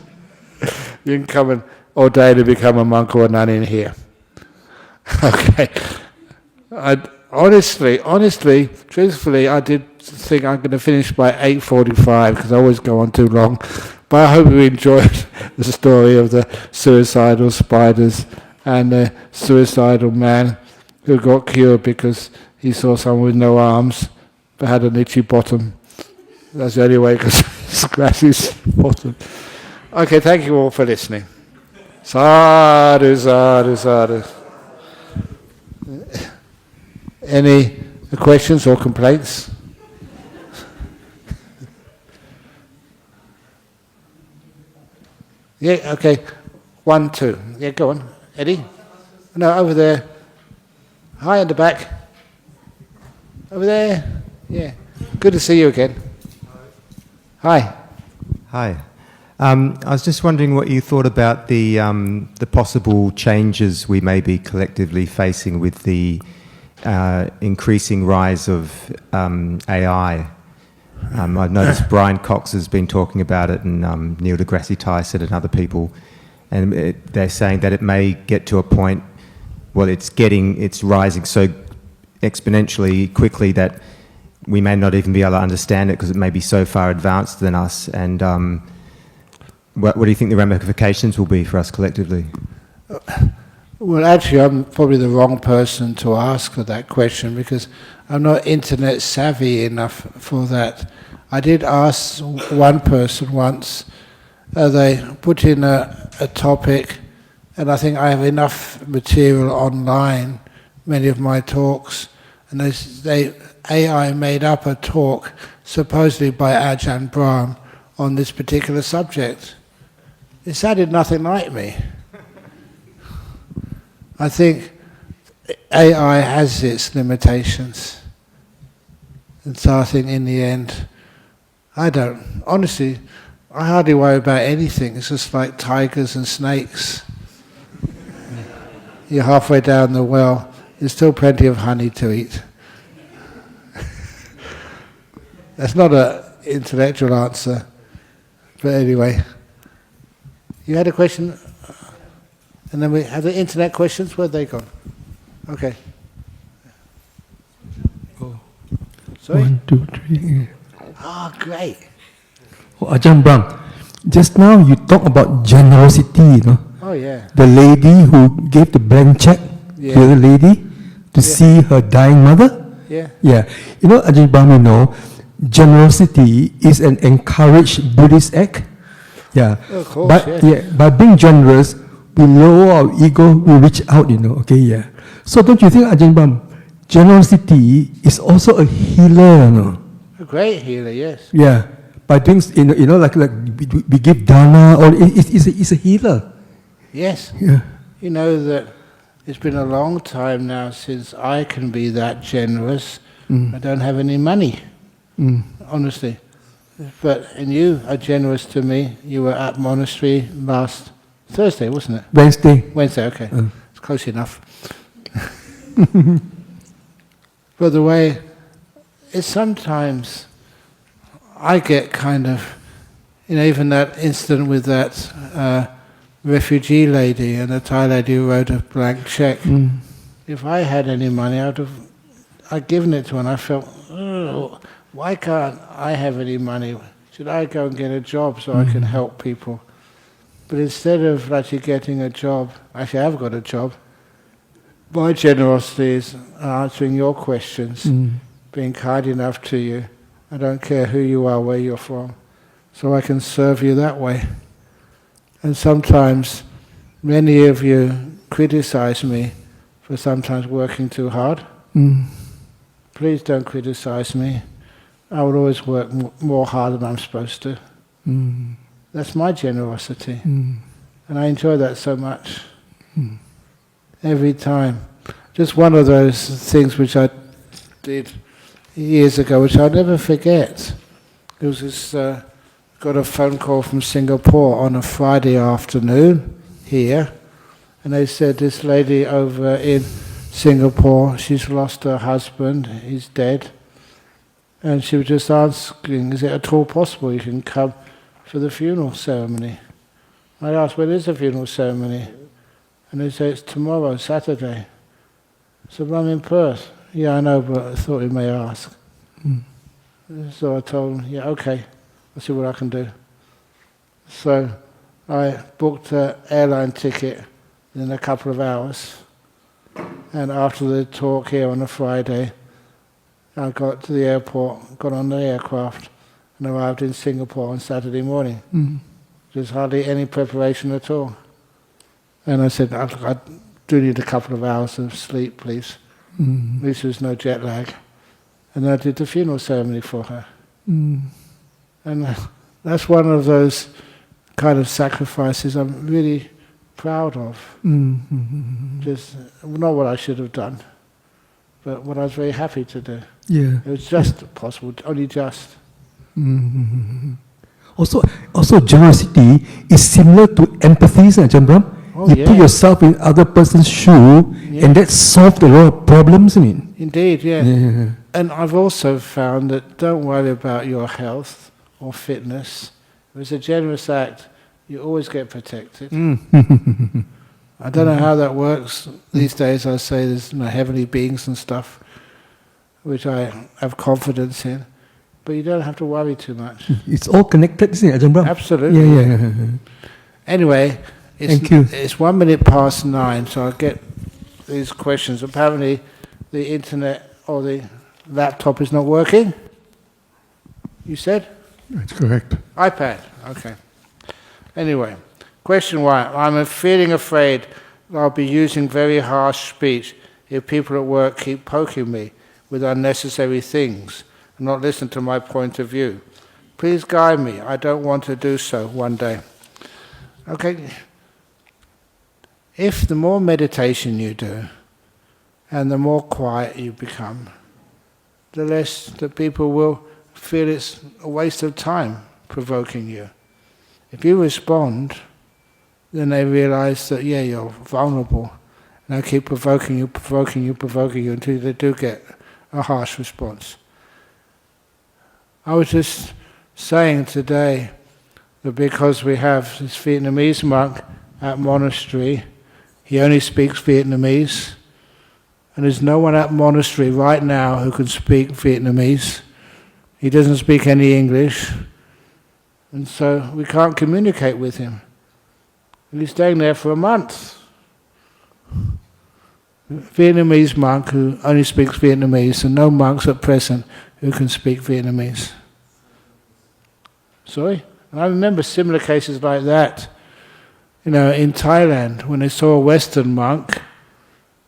You can come and ordain to become a monk or a nun in here. Okay. Honestly, truthfully, I did think I'm going to finish by 8:45 because I always go on too long. But I hope you enjoyed the story of the suicidal spiders and the suicidal man who got cured because he saw someone with no arms but had an itchy bottom. That's the only way he could scratch his bottom. Okay, thank you all for listening. Sadhu, sadhu, sadhu. Any questions or complaints? Yeah, okay. 1, 2. Yeah, go on. Eddie? No, over there. Hi, in the back. Over there. Yeah. Good to see you again. Hi. Hi. I was just wondering what you thought about the possible changes we may be collectively facing with the increasing rise of AI. I've noticed Brian Cox has been talking about it, and Neil deGrasse Tyson and other people, and they're saying that it may get to a point, well, it's rising so exponentially quickly that we may not even be able to understand it because it may be so far advanced than us. And what do you think the ramifications will be for us collectively? Well, actually, I'm probably the wrong person to ask for that question because I'm not internet savvy enough for that. I did ask one person once, they put in a topic, and I think I have enough material online, many of my talks, and AI made up a talk, supposedly by Ajahn Brahm, on this particular subject. It sounded nothing like me. I think AI has its limitations. And so I think in the end, honestly, I hardly worry about anything. It's just like tigers and snakes. You're halfway down the well, there's still plenty of honey to eat. That's not an intellectual answer. But anyway, you had a question? And then we have the internet questions. Where'd they gone? Okay. Oh. Sorry? 1, 2, 3. Ah, great. Oh, Ajahn Brahm, just now you talk about generosity, you know. Oh, yeah. The lady who gave the blank check to the lady to see her dying mother. Yeah. Yeah. You know, Ajahn Brahm, you know, generosity is an encouraged Buddhist act. Yeah. Of course, but by being generous, we lower our ego, we reach out, you know. Okay, yeah. So don't you think, Ajahn Brahm, generosity is also a healer, you know? A great healer, yes. Yeah. By doing, you know, like we give dana, or it's a healer. Yes. Yeah. You know that it's been a long time now since I can be that generous. I don't have any money, honestly. And you are generous to me. You were at monastery last Thursday, wasn't it? Wednesday, okay. It's close enough. But the way, it's sometimes, I get kind of, even that incident with that refugee lady and the Thai lady who wrote a blank check. If I had any money, I'd given it to her, and I felt, oh, why can't I have any money? Should I go and get a job so I can help people? But instead of actually getting a job, actually I have got a job, my generosity is answering your questions, being kind enough to you. I don't care who you are, where you're from, so I can serve you that way. And sometimes many of you criticize me for sometimes working too hard. Please don't criticize me. I would always work more hard than I'm supposed to. That's my generosity. And I enjoy that so much. Every time. Just one of those things which I did years ago, which I'll never forget. It was this, got a phone call from Singapore on a Friday afternoon here, and they said this lady over in Singapore, she's lost her husband, he's dead, and she was just asking, is it at all possible you can come for the funeral ceremony? I asked, when is the funeral ceremony? And they said, it's tomorrow, Saturday. So I'm in Perth. Yeah, I know, but I thought you may ask. So I told them, yeah, okay, I'll see what I can do. So I booked an airline ticket in a couple of hours, and after the talk here on a Friday, I got to the airport, got on the aircraft, and arrived in Singapore on Saturday morning. There's hardly any preparation at all. And I said, I do need a couple of hours of sleep, please. At least there's no jet lag. And I did the funeral ceremony for her. And that's one of those kind of sacrifices I'm really proud of. Just not what I should have done, but what I was very happy to do. Yeah. It was just possible, only just. Also, generosity is similar to empathy, Ajahn Brahm. You put yourself in other person's shoe, and that solves a lot of problems, isn't it? Indeed, yeah. And I've also found that don't worry about your health or fitness. If it's a generous act, you always get protected. I don't know how that works. These days I say there's heavenly beings and stuff, which I have confidence in. But you don't have to worry too much. It's all connected, isn't it, Ajahn Brahm? Absolutely. Yeah. Anyway, Thank you. It's 9:01, so I'll get these questions. Apparently the internet or the laptop is not working. You said? That's correct. iPad, okay. Anyway, question 1. I'm feeling afraid I'll be using very harsh speech if people at work keep poking me with unnecessary things and not listen to my point of view. Please guide me. I don't want to do so one day. Okay. If the more meditation you do and the more quiet you become, the less the people will feel it's a waste of time provoking you. If you respond, then they realize that, you're vulnerable. And they keep provoking you until they do get a harsh response. I was just saying today that because we have this Vietnamese monk at monastery, he only speaks Vietnamese, and there's no one at monastery right now who can speak Vietnamese. He doesn't speak any English, and so we can't communicate with him. And he's staying there for a month. Vietnamese monk who only speaks Vietnamese, and no monks at present who can speak Vietnamese. Sorry? And I remember similar cases like that. In Thailand, when they saw a Western monk,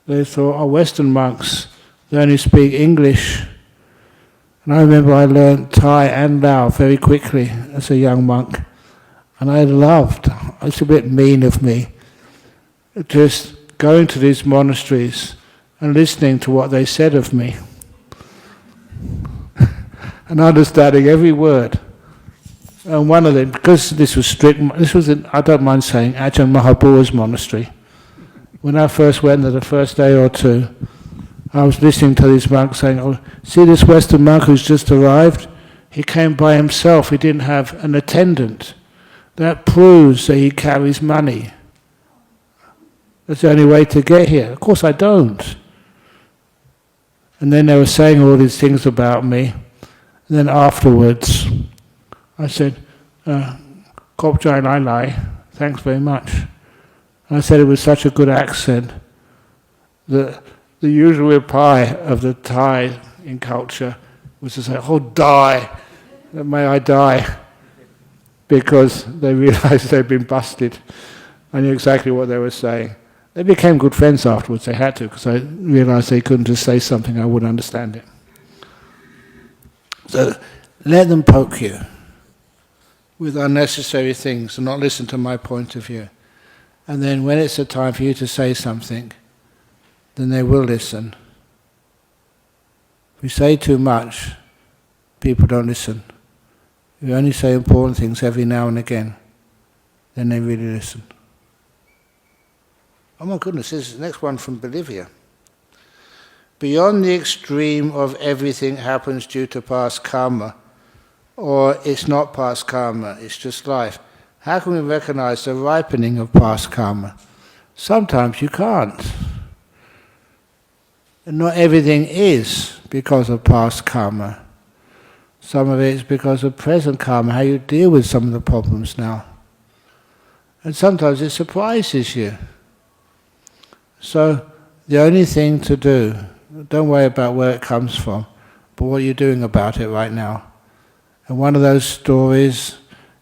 they thought, Western monks, they only speak English. And I remember I learned Thai and Lao very quickly as a young monk. And I loved, it's a bit mean of me, just going to these monasteries and listening to what they said of me. And understanding every word. And one of them, because this was strict, I don't mind saying, Ajahn Mahabuddha's monastery. When I first went there the first day or two, I was listening to these monks saying, see this Western monk who's just arrived? He came by himself, he didn't have an attendant. That proves that he carries money. That's the only way to get here. Of course I don't. And then they were saying all these things about me. And then afterwards, I said, Kop Jai Lai Lai, thanks very much. And I said it was such a good accent that the usual reply of the Thai in culture was to say, die, may I die, because they realized they'd been busted. I knew exactly what they were saying. They became good friends afterwards, they had to, because I realized they couldn't just say something, I wouldn't understand it. So let them poke you with unnecessary things and not listen to my point of view. And then when it's the time for you to say something, then they will listen. If we say too much, people don't listen. If we only say important things every now and again, then they really listen. Oh my goodness, this is the next one from Bolivia. Beyond the extreme of everything happens due to past karma, or it's not past karma, it's just life. How can we recognize the ripening of past karma? Sometimes you can't. And not everything is because of past karma. Some of it is because of present karma, how you deal with some of the problems now. And sometimes it surprises you. So the only thing to do, don't worry about where it comes from, but what you're doing about it right now. And one of those stories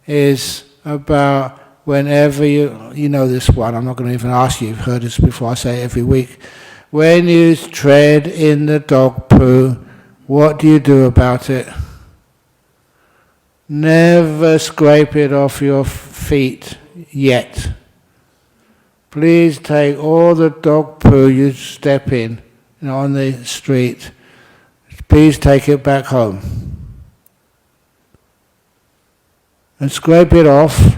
is about whenever you know this one, I'm not going to even ask you, you've heard this before, I say it every week. When you tread in the dog poo, what do you do about it? Never scrape it off your feet yet. Please take all the dog poo you step in, on the street, please take it back home. And scrape it off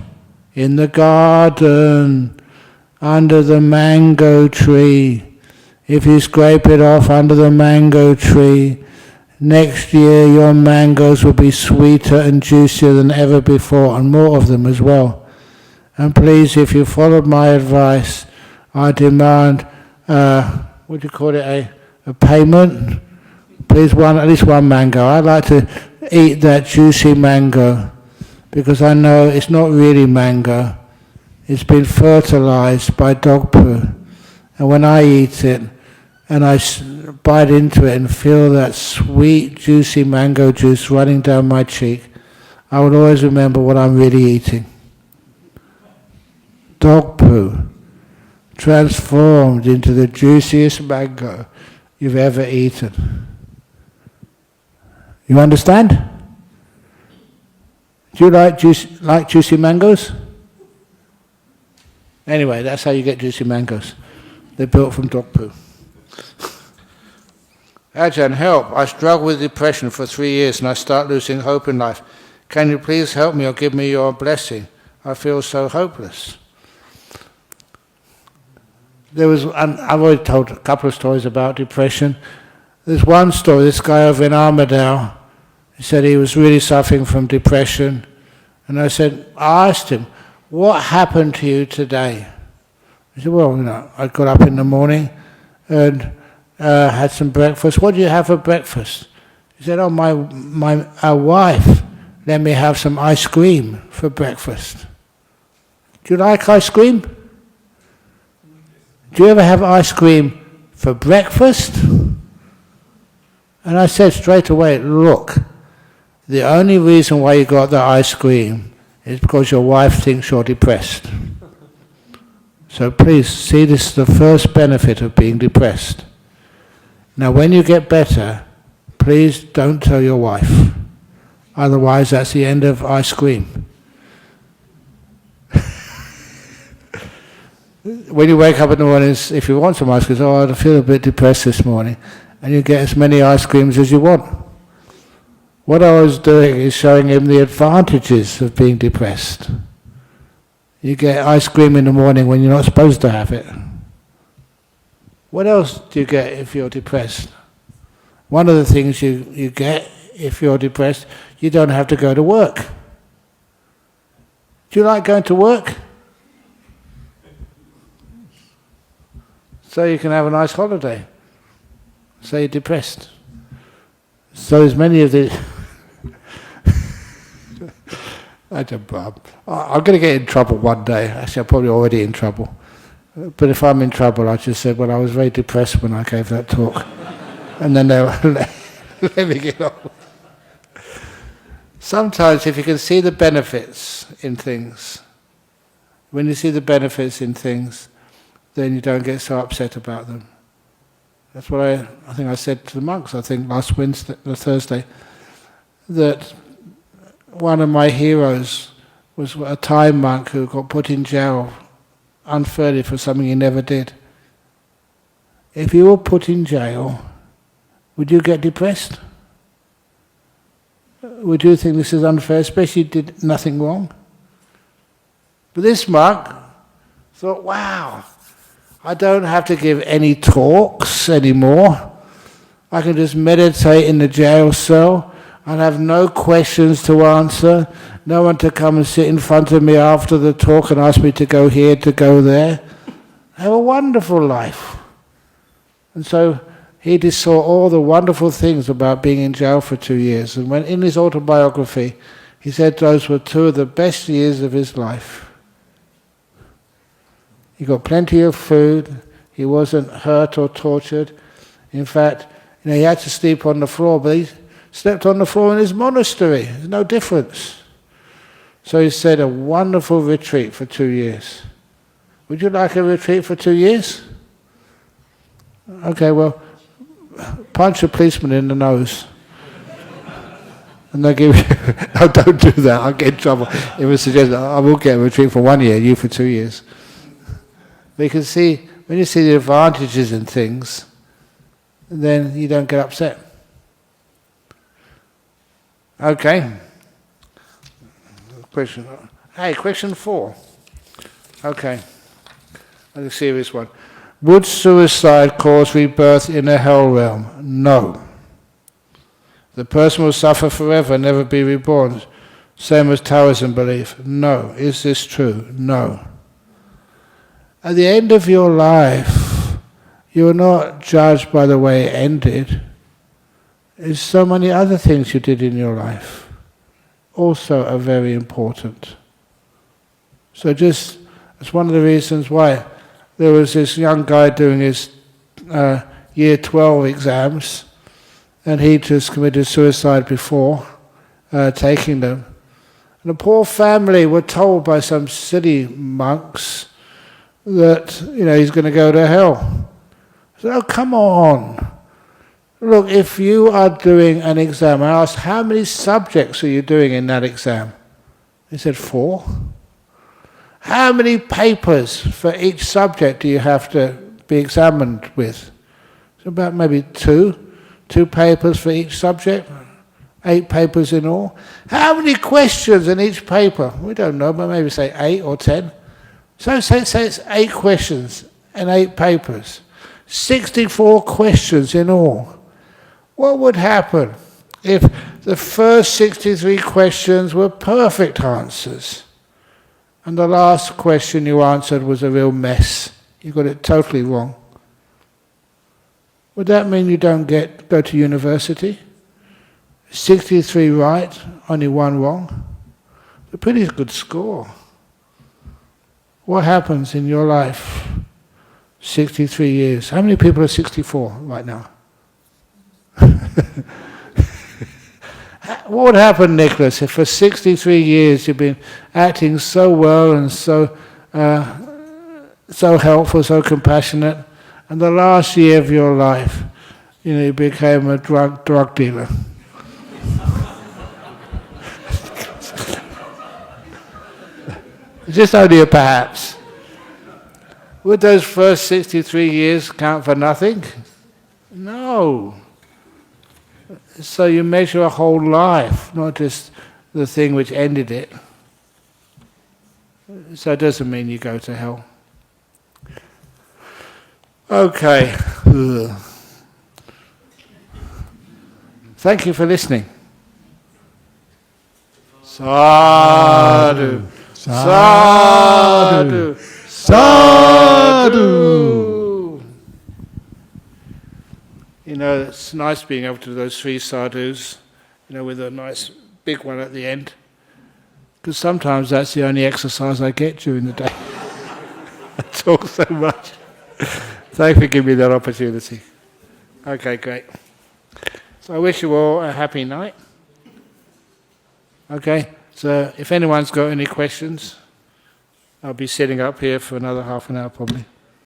in the garden, under the mango tree. If you scrape it off under the mango tree, next year your mangoes will be sweeter and juicier than ever before, and more of them as well. And please, if you followed my advice, I demand, what do you call it, a payment? Please, at least one mango. I'd like to eat that juicy mango, because I know it's not really mango. It's been fertilized by dog poo. And when I eat it, and I bite into it and feel that sweet, juicy mango juice running down my cheek, I will always remember what I'm really eating. Dog poo, transformed into the juiciest mango you've ever eaten. You understand? Do you like juicy mangoes? Anyway, that's how you get juicy mangoes. They're built from dog poo. Ajahn, help. I struggle with depression for 3 years and I start losing hope in life. Can you please help me or give me your blessing? I feel so hopeless. I've already told a couple of stories about depression. There's one story, this guy over in Armadale, he said he was really suffering from depression. And I asked him, what happened to you today? He said, well, I got up in the morning and had some breakfast. What do you have for breakfast? He said, my wife let me have some ice cream for breakfast. Do you like ice cream? Do you ever have ice cream for breakfast? And I said straight away, look, the only reason why you got the ice cream is because your wife thinks you're depressed. So please, see this is the first benefit of being depressed. Now when you get better, please don't tell your wife. Otherwise that's the end of ice cream. When you wake up in the mornings, if you want some ice cream, I feel a bit depressed this morning, and you get as many ice creams as you want. What I was doing is showing him the advantages of being depressed. You get ice cream in the morning when you're not supposed to have it. What else do you get if you're depressed? One of the things you get if you're depressed, you don't have to go to work. Do you like going to work? So you can have a nice holiday. So you're depressed. So as many of the... Ajahn Brahm. I'm going to get in trouble one day. Actually, I'm probably already in trouble. But if I'm in trouble, I just said, well, I was very depressed when I gave that talk. And then they'll let me get on. Sometimes if you can see the benefits in things, when you see the benefits in things, then you don't get so upset about them. That's what I think I said to the monks, last Thursday. that one of my heroes was a Thai monk who got put in jail unfairly for something he never did. If you were put in jail, would you get depressed? Would you think this is unfair, especially if you did nothing wrong? But this monk thought, wow, I don't have to give any talks anymore. I can just meditate in the jail cell. I'll have no questions to answer. No one to come and sit in front of me after the talk and ask me to go here, to go there. I have a wonderful life. And so he just saw all the wonderful things about being in jail for 2 years. And when in his autobiography, he said those were 2 of the best years of his life. He got plenty of food. He wasn't hurt or tortured. In fact, he had to sleep on the floor, but he slept on the floor in his monastery. There's no difference. So he said, a wonderful retreat for 2 years. Would you like a retreat for 2 years? Okay, well, punch a policeman in the nose. And they'll give you... No, don't do that, I'll get in trouble. It was suggested, I will get a retreat for 1 year, you for 2 years. But you can see, when you see the advantages in things, then you don't get upset. Okay. Question 4. Okay. That's a serious one. Would suicide cause rebirth in a hell realm? No. The person will suffer forever, never be reborn. Same as Taoism belief. No. Is this true? No. At the end of your life, you're not judged by the way it ended. There's so many other things you did in your life. Also are very important. So it's one of the reasons why there was this young guy doing his year 12 exams, and he just committed suicide before taking them. And the poor family were told by some silly monks that he's going to go to hell. I said, oh, come on. Look, if you are doing an exam, I asked, how many subjects are you doing in that exam? He said, 4. How many papers for each subject do you have to be examined with? It's about maybe 2 papers for each subject, 8 papers in all. How many questions in each paper? We don't know, but maybe say 8 or 10. So say it's 8 questions and 8 papers. 64 questions in all. What would happen if the first 63 questions were perfect answers and the last question you answered was a real mess? You got it totally wrong. Would that mean you don't go to university? 63 right, only 1 wrong? A pretty good score. What happens in your life? 63 years. How many people are 64 right now? What would happen, Nicholas, if for 63 years you've been acting so well and so helpful, so compassionate, and the last year of your life, you became a drug dealer? Just only a perhaps. Would those first 63 years count for nothing? No. So you measure a whole life, not just the thing which ended it. So it doesn't mean you go to hell. Okay. Ugh. Thank you for listening. Sadhu. Sadhu. Sadhu. It's nice being able to do those 3 sadhus, with a nice big one at the end. Because sometimes that's the only exercise I get during the day. I talk so much. Thank you for giving me that opportunity. Okay, great. So I wish you all a happy night. Okay, so if anyone's got any questions, I'll be sitting up here for another half an hour probably.